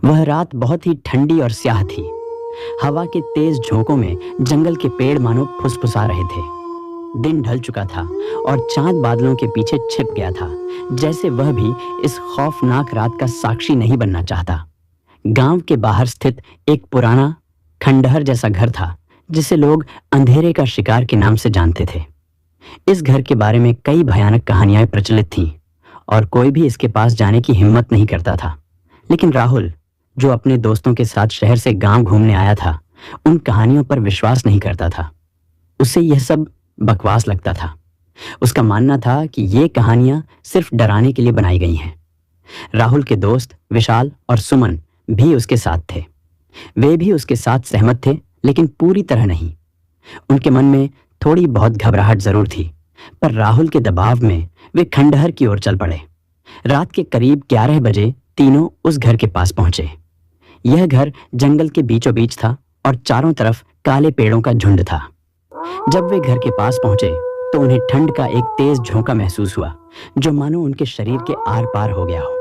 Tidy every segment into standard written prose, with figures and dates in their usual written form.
वह रात बहुत ही ठंडी और स्याह थी। हवा के तेज झोंकों में जंगल के पेड़ मानो फुसफुसा रहे थे। दिन ढल चुका था और चांद बादलों के पीछे छिप गया था, जैसे वह भी इस खौफनाक रात का साक्षी नहीं बनना चाहता। गांव के बाहर स्थित एक पुराना खंडहर जैसा घर था, जिसे लोग अंधेरे का शिकार के नाम से जानते थे। इस घर के बारे में कई भयानक कहानियां प्रचलित थीं और कोई भी इसके पास जाने की हिम्मत नहीं करता था। लेकिन राहुल, जो अपने दोस्तों के साथ शहर से गांव घूमने आया था, उन कहानियों पर विश्वास नहीं करता था। उसे यह सब बकवास लगता था। उसका मानना था कि ये कहानियां सिर्फ डराने के लिए बनाई गई हैं। राहुल के दोस्त विशाल और सुमन भी उसके साथ थे। वे भी उसके साथ सहमत थे, लेकिन पूरी तरह नहीं। उनके मन में थोड़ी बहुत घबराहट जरूर थी, पर राहुल के दबाव में वे खंडहर की ओर चल पड़े। रात के करीब 11 बजे तीनों उस घर के पास पहुंचे। यह घर जंगल के बीचों बीच था और चारों तरफ काले पेड़ों का झुंड था। जब वे घर के पास पहुंचे तो उन्हें ठंड का एक तेज झोंका महसूस हुआ, जो मानो उनके शरीर के आर पार हो गया हो।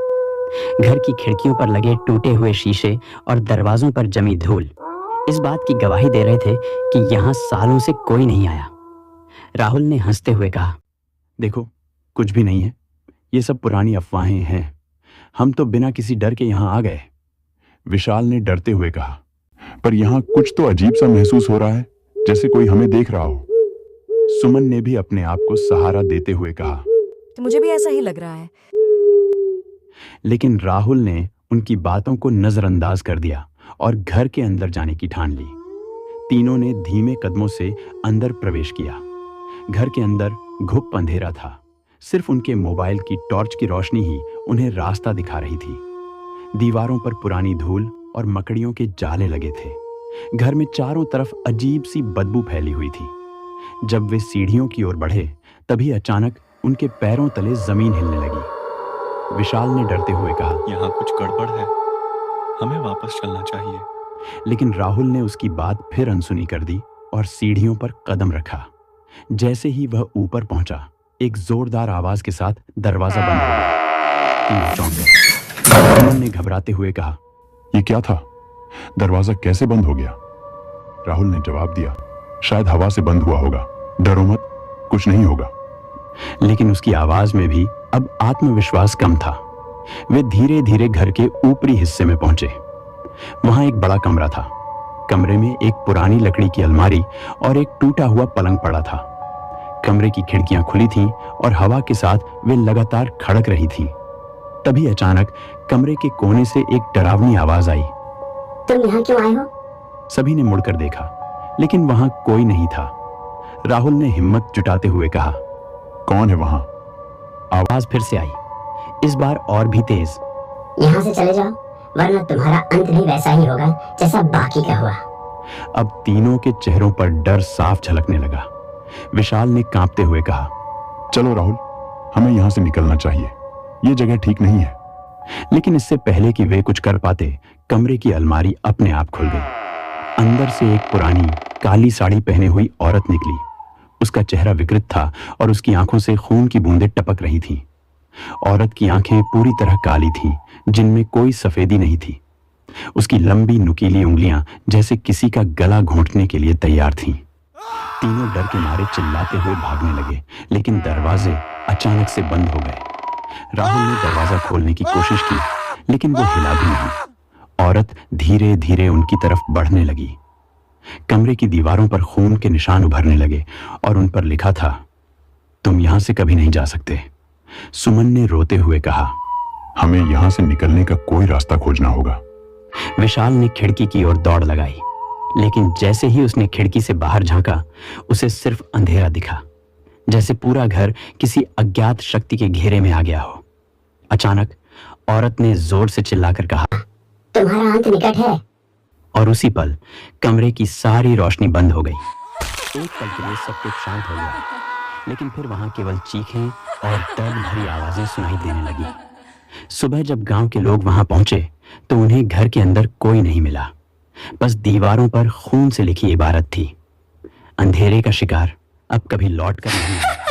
घर की खिड़कियों पर लगे टूटे हुए शीशे और दरवाजों पर जमी धूल इस बात की गवाही दे रहे थे कि यहां सालों से कोई नहीं आया। राहुल ने हंसते हुए कहा, देखो, कुछ भी नहीं है, ये सब पुरानी अफवाहें हैं। हम तो बिना किसी डर के यहाँ आ गए। विशाल ने डरते हुए कहा, पर यहाँ कुछ तो अजीब सा महसूस हो रहा है, जैसे कोई हमें देख रहा हो। सुमन ने भी अपने आप को सहारा देते हुए कहा, तो मुझे भी ऐसा ही लग रहा है। लेकिन राहुल ने उनकी बातों को नजरअंदाज कर दिया और घर के अंदर जाने की ठान ली। तीनों ने धीमे कदमों से अंदर प्रवेश किया। घर के अंदर घुप अंधेरा था। सिर्फ उनके मोबाइल की टॉर्च की रोशनी ही उन्हें रास्ता दिखा रही थी। दीवारों पर पुरानी धूल और मकड़ियों के जाले लगे थे। घर में चारों तरफ अजीब सी बदबू फैली हुई थी। जब वे सीढ़ियों की ओर बढ़े, तभी अचानक उनके पैरों तले जमीन हिलने लगी। विशाल ने डरते हुए कहा, यहाँ कुछ गड़बड़ है, हमें वापस चलना चाहिए। लेकिन राहुल ने उसकी बात फिर अनसुनी कर दी और सीढ़ियों पर कदम रखा। जैसे ही वह ऊपर पहुंचा, एक जोरदार आवाज के साथ दरवाजा बंद हो गया। तीनों चौंक गए। सुमन ने घबराते हुए कहा, ये क्या था? दरवाजा कैसे बंद हो गया? राहुल ने जवाब दिया, शायद हवा से बंद हुआ होगा। डरो मत, कुछ नहीं होगा। लेकिन उसकी आवाज में भी अब आत्मविश्वास कम था। वे धीरे धीरे घर के ऊपरी हिस्से में पहुंचे। वहां एक बड़ा कमरा था। कमरे में एक पुरानी लकड़ी की अलमारी और एक टूटा हुआ पलंग पड़ा था। कमरे की खिड़कियां खुली थीं और हवा के साथ वे लगातार खड़क रही थीं। तभी अचानक कमरे के कोने से एक डरावनी आवाज आई, तुम यहाँ क्यों आए हो? सभी ने मुड़कर देखा, लेकिन वहां कोई नहीं था। राहुल ने हिम्मत जुटाते हुए कहा, कौन है वहां? आवाज फिर से आई, इस बार और भी तेज। यहाँ से चले जाओ, वरना तुम्हारा अंत भी वैसा ही होगा जैसा बाकी का हुआ। अब तीनों के चेहरों पर डर साफ झलकने लगा। विशाल ने कांपते हुए कहा, चलो राहुल, हमें यहाँ से निकलना चाहिए। ये जगह ठीक नहीं है। लेकिन इससे पहले कि वे कुछ कर पाते, कमरे की अलमारी अपने आप खुल गई। अंदर से एक पुरानी काली साड़ी पहने हुई औरत निकली। उसका चेहरा विकृत था और उसकी आंखों से खून की बूंदें टपक रही थीं। औरत की आंखें पूरी तरह काली थीं, जिनमें कोई सफेदी नहीं थी। उसकी लंबी नुकीली उंगलियां जैसे किसी का गला घोंटने के लिए तैयार थीं। तीनों डर के मारे चिल्लाते हुए भागने लगे, लेकिन दरवाजे अचानक से बंद हो गए। राहुल ने दरवाजा खोलने की कोशिश की, लेकिन वो हिला भी नहीं। औरत धीरे धीरे उनकी तरफ बढ़ने लगी। कमरे की दीवारों पर खून के निशान उभरने लगे और उन पर लिखा था, तुम यहां से कभी नहीं जा सकते। सुमन ने रोते हुए कहा, हमें यहां से निकलने का कोई रास्ता खोजना होगा। विशाल ने खिड़की की ओर दौड़ लगाई, लेकिन जैसे ही उसने खिड़की से बाहर झांका, उसे सिर्फ अंधेरा दिखा, जैसे पूरा घर किसी अज्ञात शक्ति के घेरे में आ गया हो। अचानक औरत ने जोर से चिल्लाकर कहा, तुम्हारा अंत निकट है। और उसी पल कमरे की सारी रोशनी बंद हो गई। एक पल के लिए सब कुछ शांत हो गया, लेकिन फिर वहां केवल चीखें और दर्द भरी आवाजें सुनाई देने लगी। सुबह जब गांव के लोग वहां पहुंचे तो उन्हें घर के अंदर कोई नहीं मिला। बस दीवारों पर खून से लिखी इबारत थी, अंधेरे का शिकार अब कभी लौट कर नहीं आएगा।